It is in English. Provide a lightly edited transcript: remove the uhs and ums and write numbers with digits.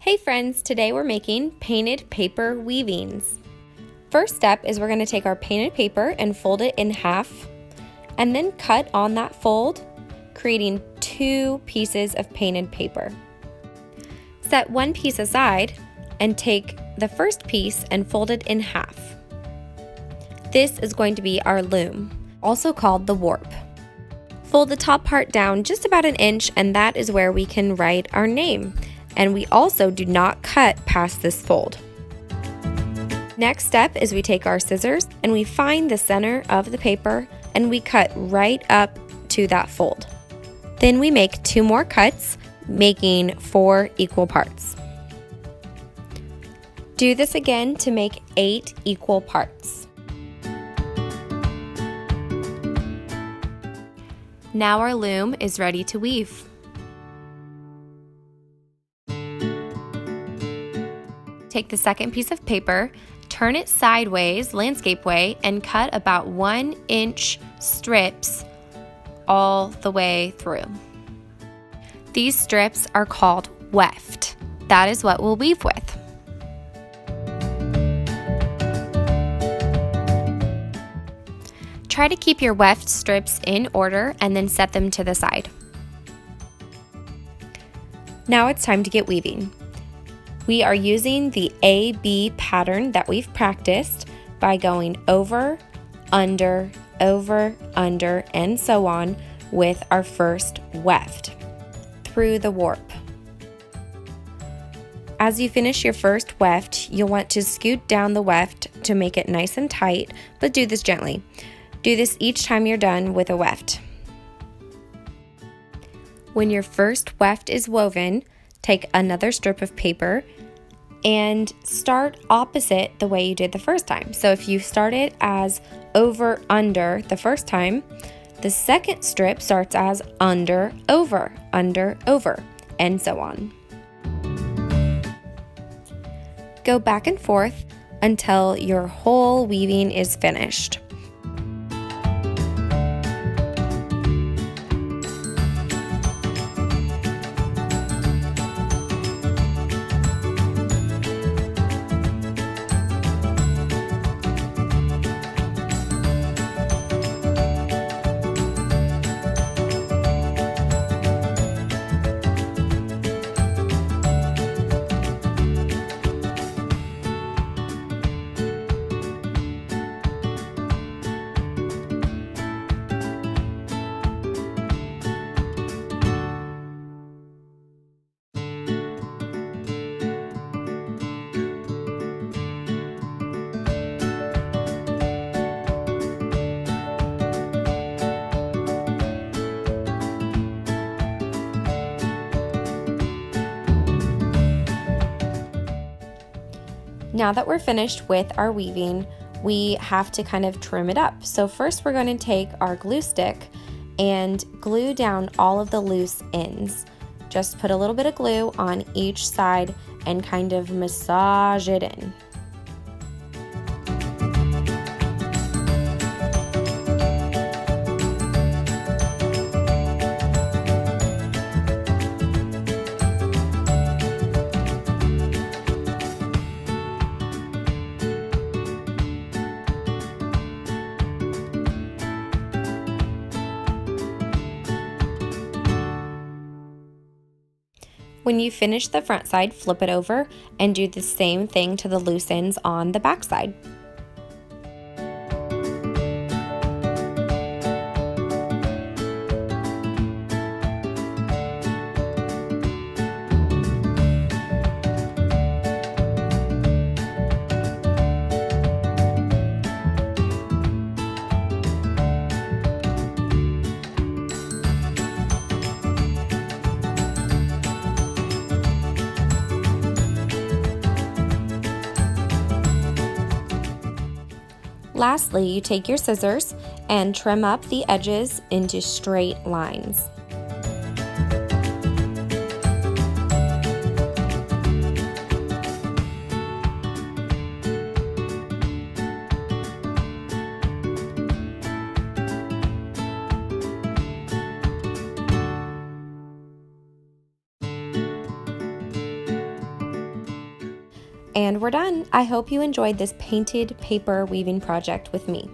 Hey friends, today we're making painted paper weavings. First step is we're going to take our painted paper and fold it in half and then cut on that fold, creating 2 pieces of painted paper. Set one piece aside and take the first piece and fold it in half. This is going to be our loom, also called the warp. Fold the top part down just about 1 inch, and that is where we can write our name. And we also do not cut past this fold. Next step is we take our scissors and we find the center of the paper and we cut right up to that fold. Then we make 2 more cuts, making 4 equal parts. Do this again to make 8 equal parts. Now our loom is ready to weave. Take the second piece of paper, turn it sideways, landscape way, and cut about 1 inch strips all the way through. These strips are called weft. That is what we'll weave with. Try to keep your weft strips in order and then set them to the side. Now it's time to get weaving. We are using the A-B pattern that we've practiced by going over, under, and so on with our first weft through the warp. As you finish your first weft, you'll want to scoot down the weft to make it nice and tight, but do this gently. Do this each time you're done with a weft. When your first weft is woven, take another strip of paper and start opposite the way you did the first time. So if you started as over, under the first time, the second strip starts as under, over, and so on. Go back and forth until your whole weaving is finished. Now that we're finished with our weaving, we have to kind of trim it up. So first we're going to take our glue stick and glue down all of the loose ends. Just put a little bit of glue on each side and kind of massage it in. When you finish the front side, flip it over and do the same thing to the loose ends on the back side. Lastly, you take your scissors and trim up the edges into straight lines. And we're done. I hope you enjoyed this painted paper weaving project with me.